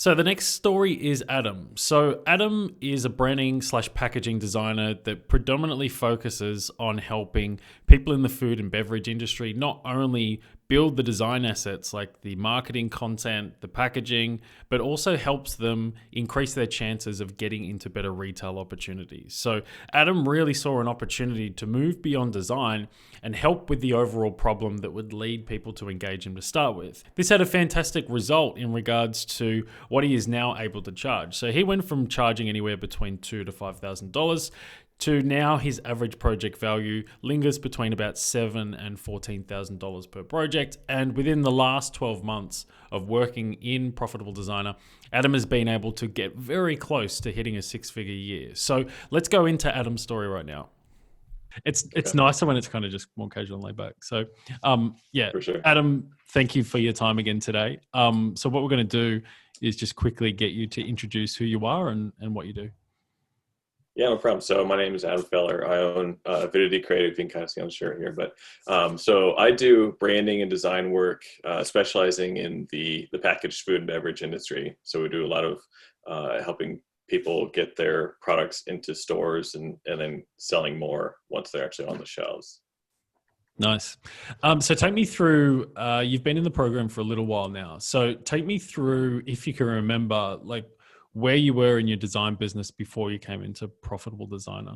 So the next story is Adam. So Adam is a branding slash packaging designer that predominantly focuses on helping people in the food and beverage industry not only build the design assets like the marketing content, the packaging, but also helps them increase their chances of getting into better retail opportunities. So Adam really saw an opportunity to move beyond design and help with the overall problem that would lead people to engage him to start with. This had a fantastic result in regards to what he is now able to charge. So he went from charging anywhere between $2,000 to $5,000 to now his average project value lingers between about $7,000 and $14,000 per project. And within the last 12 months of working in Profitable Designer, Adam has been able to get very close to hitting a six-figure year. So let's go into Adam's story right now. It's nicer when it's kind of just more casual and laid back. So For sure. Adam, thank you for your time again today. So what we're going to do is just quickly get you to introduce who you are and what you do. Yeah, no problem. So my name is Adam Feller. I own Avidity Creative. You can kind of see on the shirt here, but so I do branding and design work, specializing in the packaged food and beverage industry. So we do a lot of helping people get their products into stores and then selling more once they're actually on the shelves. Nice. So take me through, you've been in the program for a little while now. So take me through, if you can remember, like where you were in your design business before you came into Profitable Designer.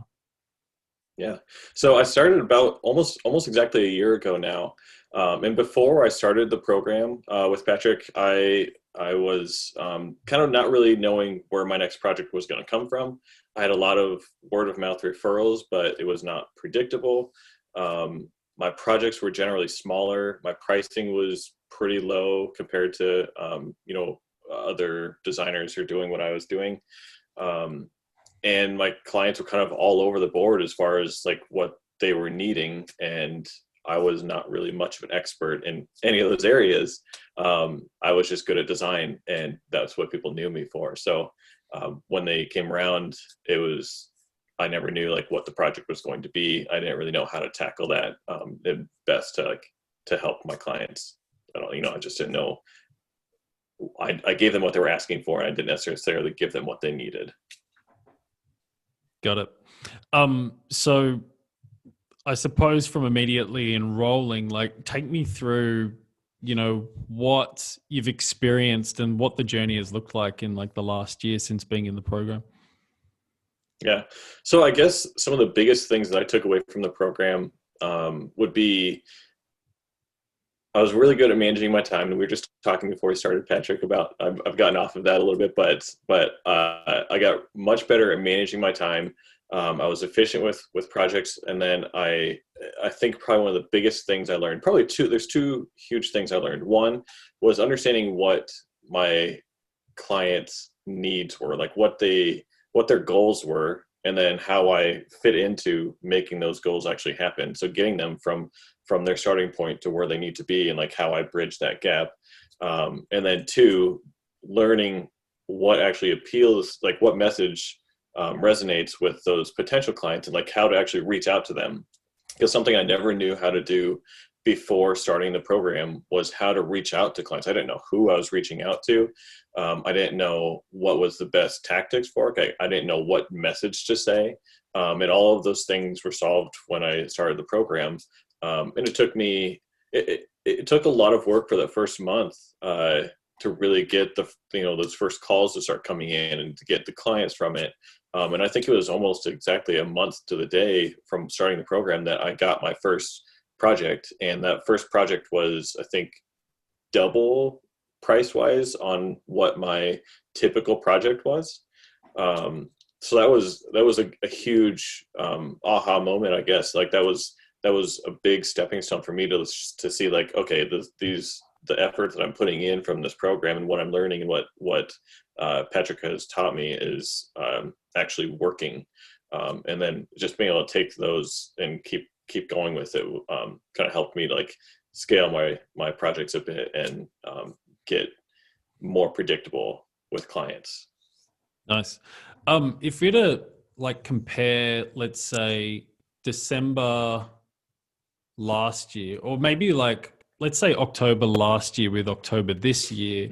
Yeah. So I started about almost exactly a year ago now. And before I started the program with Patrick, I was kind of not really knowing where my next project was going to come from. I had a lot of word of mouth referrals, but it was not predictable. My projects were generally smaller. My pricing was pretty low compared to, other designers who are doing what I was doing. And my clients were kind of all over the board as far as like what they were needing. And I was not really much of an expert in any of those areas. I was just good at design, and that's what people knew me for. So when they came around, I never knew like what the project was going to be. I didn't really know how to tackle that best to help my clients. I just didn't know. I gave them what they were asking for, and I didn't necessarily give them what they needed. Got it. So I suppose from immediately enrolling, like take me through, what you've experienced and what the journey has looked like in like the last year since being in the program. Yeah. So I guess some of the biggest things that I took away from the program would be I was really good at managing my time, and we were just talking before we started, Patrick, about I've gotten off of that a little bit, but I got much better at managing my time. I was efficient with projects, and then I think probably one of the biggest things I learned, there's two huge things I learned. One was understanding what my clients' needs were, like what their goals were, and then how I fit into making those goals actually happen. So getting them from their starting point to where they need to be, and like how I bridge that gap. And then two, learning what actually appeals, like what message resonates with those potential clients, and like how to actually reach out to them. Because something I never knew how to do before starting the program was how to reach out to clients. I didn't know who I was reaching out to. I didn't know what was the best tactics for it. I didn't know what message to say. And all of those things were solved when I started the program. And it took a lot of work for the first month to really get those first calls to start coming in and to get the clients from it. And I think it was almost exactly a month to the day from starting the program that I got my first project. And that first project was, I think, double price wise on what my typical project was. So that was a huge aha moment, I guess. Like that was a big stepping stone for me to see like, okay, the effort that I'm putting in from this program and what I'm learning and what Patrick has taught me is actually working. And then just being able to take those and keep going with it kind of helped me like scale my projects a bit and get more predictable with clients. Nice. If we were to like compare, let's say December last year, or maybe like, let's say October last year with October this year,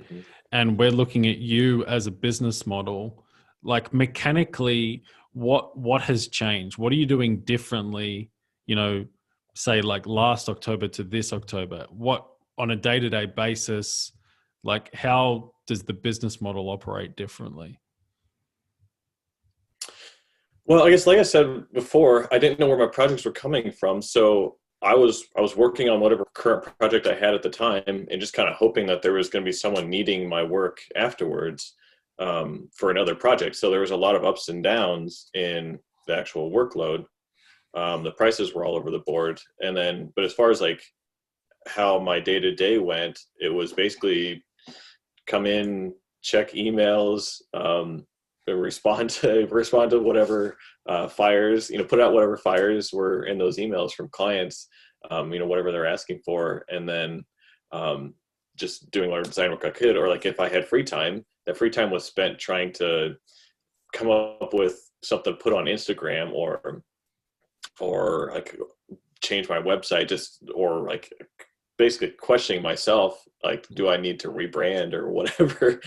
and we're looking at you as a business model, like mechanically, what has changed? What are you doing differently, you know, say like last October to this October? What on a day-to-day basis, like how does the business model operate differently? Well, I guess like I said before, I didn't know where my projects were coming from, so I was working on whatever current project I had at the time, and just kind of hoping that there was going to be someone needing my work afterwards for another project. So there was a lot of ups and downs in the actual workload. The prices were all over the board, and then but as far as like how my day to day went, it was basically come in, check emails, respond to whatever fires, put out whatever fires were in those emails from clients, whatever they're asking for, and then just doing whatever design work I could, or like if I had free time, that free time was spent trying to come up with something to put on Instagram, or like change my website, just or like basically questioning myself, like, do I need to rebrand or whatever?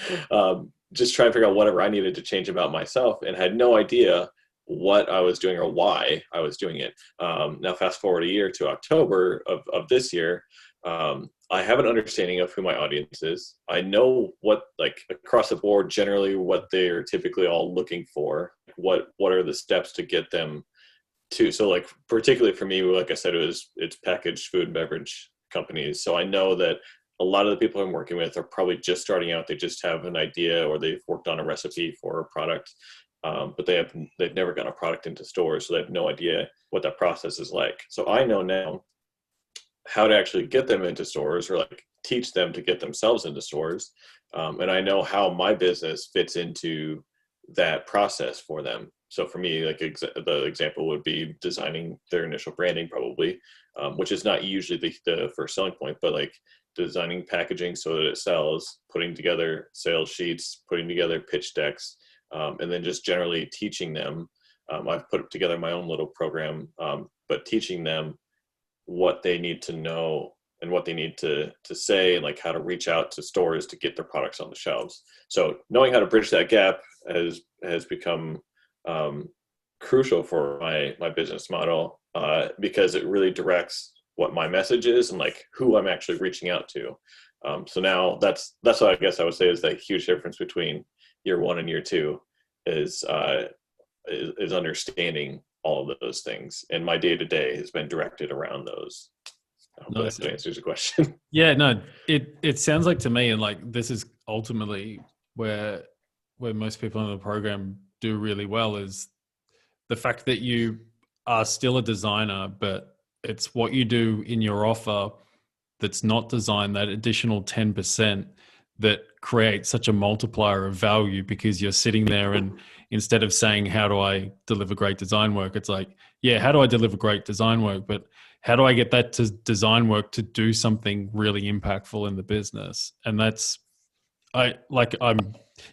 Just trying to figure out whatever I needed to change about myself, and had no idea what I was doing or why I was doing it. Now, fast forward a year to October of this year, I have an understanding of who my audience is. I know what, like across the board, generally what they're typically all looking for. What are the steps to get them to? So, like particularly for me, like I said, it's packaged food and beverage companies. So I know that a lot of the people I'm working with are probably just starting out. They just have an idea, or they've worked on a recipe for a product, but they've never gotten a product into stores, so they have no idea what that process is like. So I know now how to actually get them into stores, or like teach them to get themselves into stores, and I know how my business fits into that process for them. So for me, like the example would be designing their initial branding, probably, which is not usually the first selling point, but like designing packaging so that it sells, putting together sales sheets, putting together pitch decks, and then just generally teaching them. I've put together my own little program, but teaching them what they need to know and what they need to say, and like how to reach out to stores to get their products on the shelves. So knowing how to bridge that gap has become crucial for my business model, because it really directs what my message is and like who I'm actually reaching out to. So now that's what I guess I would say is the huge difference between year one and year two is understanding all of those things. And my day to day has been directed around those. I hope Nice. that answers the question. Yeah, no, it sounds like to me, and like this is ultimately where most people in the program do really well, is the fact that you are still a designer, but it's what you do in your offer that's not design, that additional 10% that creates such a multiplier of value, because you're sitting there and instead of saying, how do I deliver great design work? It's like, yeah, how do I deliver great design work? But how do I get that to design work to do something really impactful in the business? And that's,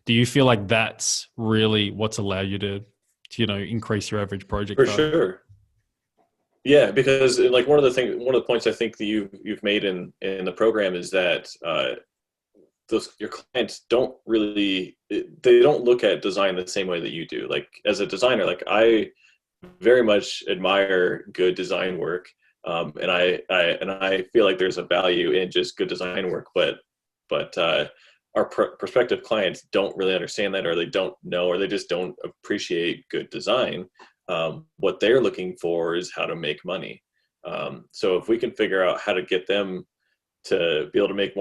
do you feel like that's really what's allowed you to increase your average project For value? sure. Yeah, because like one of the points I think that you've made in the program is that your clients don't really, they don't look at design the same way that you do. Like as a designer, like I very much admire good design work, and I feel like there's a value in just good design work, but our prospective clients don't really understand that, or they don't know, or they just don't appreciate good design. What they're looking for is how to make money. So if we can figure out how to get them to be able to make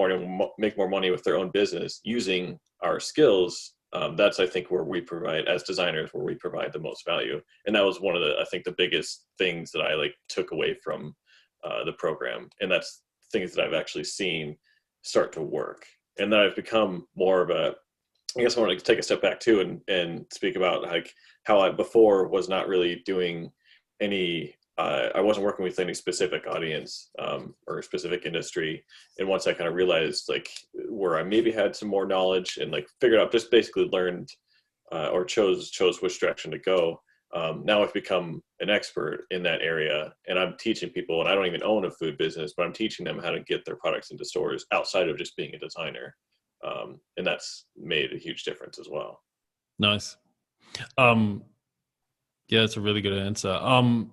more money with their own business using our skills, that's I think where we provide, as designers, where we provide the most value. And that was one of the, I think, the biggest things that I like took away from the program, and that's things that I've actually seen start to work. And then I've become more of a, I guess I want to take a step back too and speak about like how I before was not really doing any, I wasn't working with any specific audience, or a specific industry. And once I kind of realized like where I maybe had some more knowledge and like figured out, just basically learned, or chose which direction to go. Now I've become an expert in that area, and I'm teaching people, and I don't even own a food business, but I'm teaching them how to get their products into stores outside of just being a designer. And that's made a huge difference as well. Nice. Um, yeah, it's a really good answer.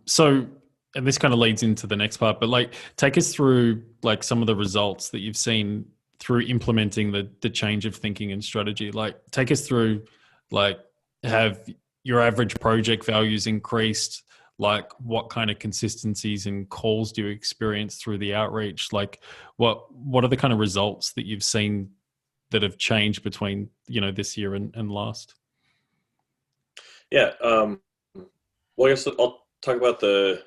So, and this kind of leads into the next part, but like, take us through like some of the results that you've seen through implementing the change of thinking and strategy. Like, take us through, like, have your average project values increased? Like, what kind of consistencies and calls do you experience through the outreach? Like, what are the kind of results that you've seen that have changed between this year and last? Yeah. Well, I guess I'll talk about the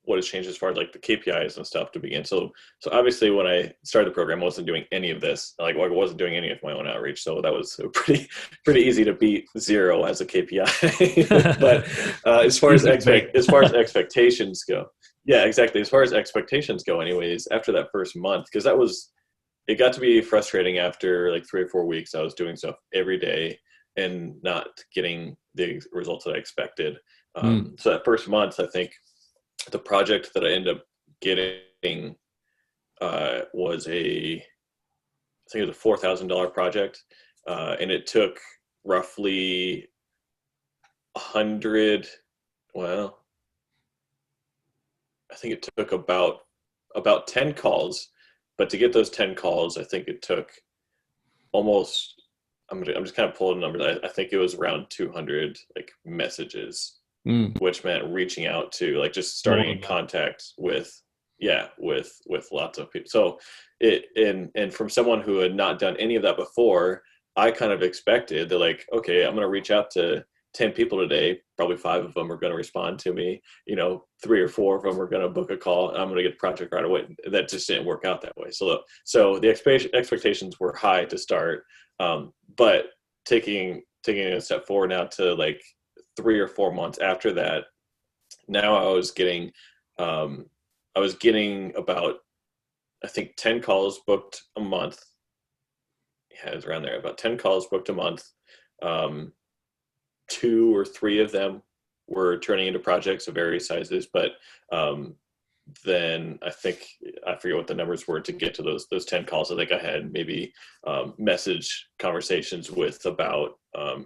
what has changed as far as like the KPIs and stuff to begin. So obviously when I started the program, I wasn't doing any of this. Like I wasn't doing any of my own outreach. So that was pretty easy to beat 0 as a KPI. But as far as expectations go, yeah, exactly. As far as expectations go, anyways, after that first month, because it got to be frustrating after like 3 or 4 weeks. I was doing stuff every day and not getting the results that I expected. So that first month, I think the project that I ended up getting was I think it was a $4,000 project, and it took roughly 100. Well, I think it took about 10 calls, but to get those 10 calls, I think it took almost. I'm just kind of pulling numbers. I think it was around 200 like messages, which meant reaching out to like just starting in contact with lots of people. So and from someone who had not done any of that before, I kind of expected that like, okay, I'm going to reach out to 10 people today. Probably 5 of them are going to respond to me. 3 or 4 of them are going to book a call. And I'm going to get the project right away. That just didn't work out that way. So the expectations were high to start, but taking a step forward now to like 3 or 4 months after that, now I was getting about, I think, 10 calls booked a month. Yeah, it was around there, about 10 calls booked a month. 2 or 3 of them were turning into projects of various sizes, but then I forget what the numbers were to get to those 10 calls. I think I had maybe message conversations with about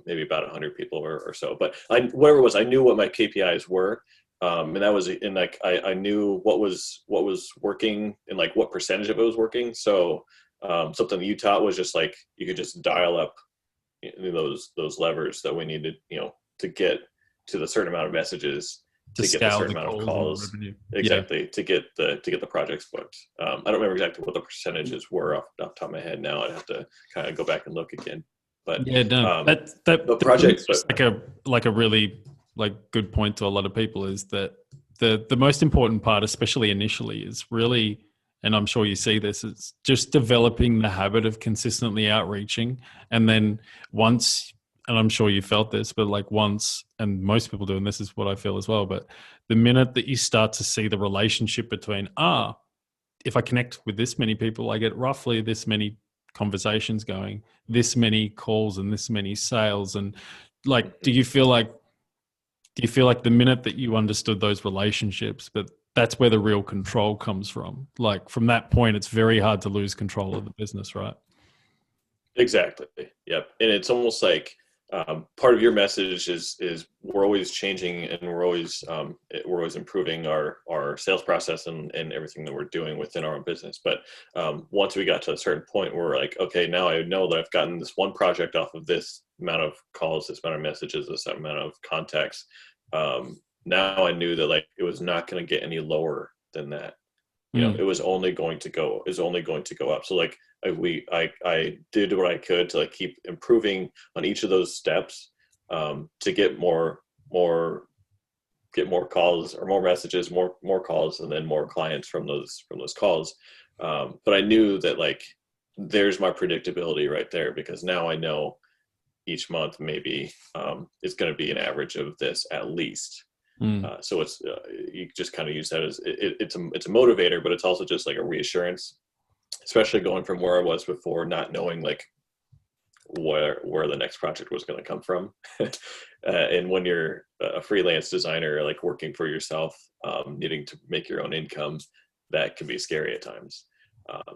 maybe about 100 people or so. But whatever it was, I knew what my KPIs were, and that was in like I knew what was working and like what percentage of it was working. So something that you taught was just like you could just dial up those levers that we needed, to get to the certain amount of messages, to get the certain amount of calls, exactly, to get the projects booked. I don't remember exactly what the percentages were off the top of my head now. I'd have to kind of go back and look again. But yeah, no, the project like a really like good point to a lot of people is that the most important part, especially initially, is really, and I'm sure you see this, it's just developing the habit of consistently outreaching. And then once, and I'm sure you felt this, but like once, and most people do, and this is what I feel as well, but the minute that you start to see the relationship between, if I connect with this many people, I get roughly this many conversations going, this many calls and this many sales. And like, do you feel like the minute that you understood those relationships, but that's where the real control comes from. Like from that point, it's very hard to lose control of the business, right? Exactly. Yep. And it's almost like part of your message is we're always changing and we're always improving our sales process and everything that we're doing within our own business. But once we got to a certain point, we're like, okay, now I know that I've gotten this one project off of this amount of calls, this amount of messages, this amount of contacts. Now I knew that like it was not going to get any lower than that. It was only going to go up. So like I did what I could to like keep improving on each of those steps, to get more calls or more messages, more calls, and then more clients from those calls. But I knew that like there's my predictability right there, because now I know each month maybe it's going to be an average of this at least. So it's you just kind of use that as it's a motivator, but it's also just like a reassurance, especially going from where I was before, not knowing like where the next project was going to come from. And when you're a freelance designer, like working for yourself, needing to make your own income, that can be scary at times.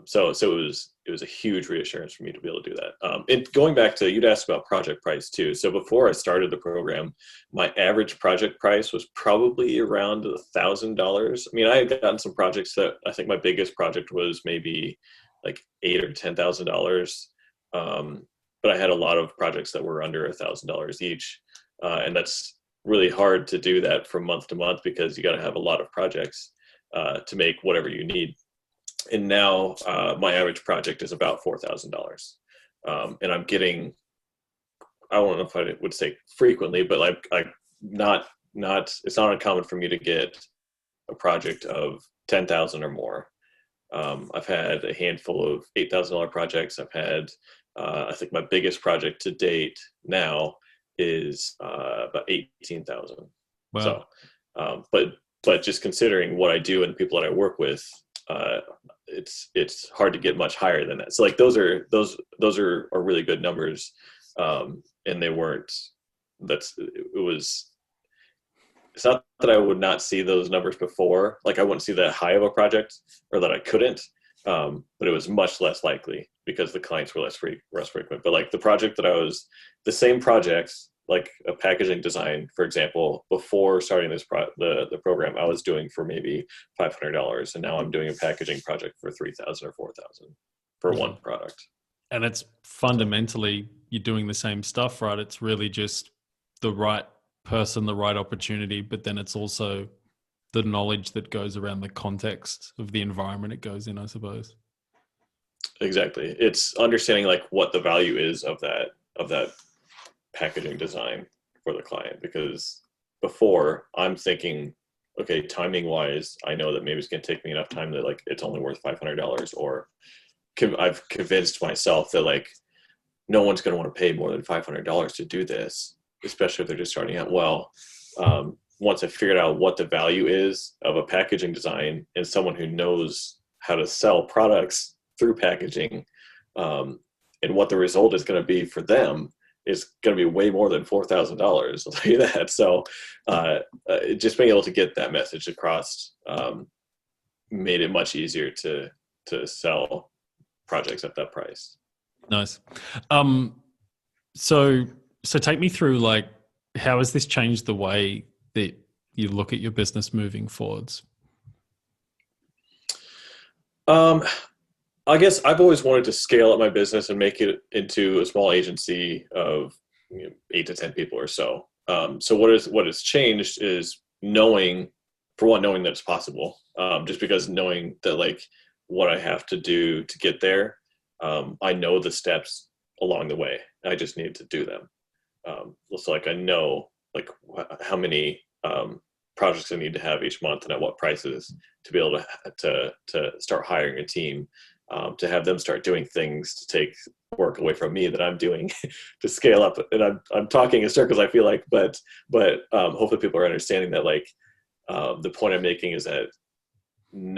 So it was a huge reassurance for me to be able to do that. And going back to, you'd asked about project price too. So before I started the program, my average project price was probably around $1,000. I mean, I had gotten some projects that I think my biggest project was maybe like $8,000 or $10,000. But I had a lot of projects that were under $1,000 each, and that's really hard to do that from month to month because you got to have a lot of projects to make whatever you need. And now my average project is about $4,000, and I'm getting, I don't know if I would say frequently, but like not it's not uncommon for me to get a project of 10,000 or more. I've had a handful of $8,000 projects. I've had I think my biggest project to date now is about 18,000. Wow. So, but just considering what I do and the people that I work with, it's hard to get much higher than that. So like those are really good numbers, and they weren't. It's not that I would not see those numbers before. Like I wouldn't see that high of a project, or that I couldn't. But it was much less likely because the clients were less frequent. But like the same projects, like a packaging design, for example, before starting the program, I was doing for maybe $500, and now I'm doing a packaging project for $3,000 or $4,000 for one product. And it's fundamentally, you're doing the same stuff, right? It's really just the right person, the right opportunity, but then it's also the knowledge that goes around the context of the environment it goes in, I suppose. Exactly. It's understanding like what the value is of that packaging design for the client, because before I'm thinking, okay, timing wise, I know that maybe it's going to take me enough time that like it's only worth $500, or I've convinced myself that like no one's going to want to pay more than $500 to do this, especially if they're just starting out. Well, once I figured out what the value is of a packaging design and someone who knows how to sell products through packaging, and what the result is going to be for them, is going to be way more than $4,000. I'll tell you that. So just being able to get that message across made it much easier to sell projects at that price. Nice. So take me through, like, how has this changed the way that you look at your business moving forwards? I guess I've always wanted to scale up my business and make it into a small agency of 8 to 10 people or so. So what has changed is knowing that it's possible. Just because knowing that like what I have to do to get there, I know the steps along the way. I just need to do them. So like I know like how many projects I need to have each month and at what prices to be able to start hiring a team, to have them start doing things to take work away from me that I'm doing to scale up. And I'm talking in circles, I feel like, but hopefully people are understanding that like the point I'm making is that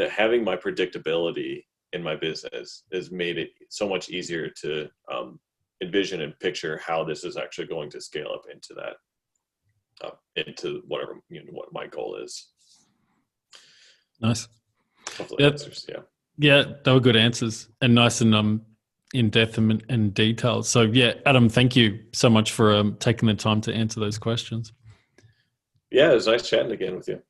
having my predictability in my business has made it so much easier to envision and picture how this is actually going to scale up into that, into whatever, what my goal is. Nice. Hopefully answers, yeah. Yeah, they were good answers and nice and in depth and detailed. So yeah, Adam, thank you so much for taking the time to answer those questions. Yeah, it was nice chatting again with you.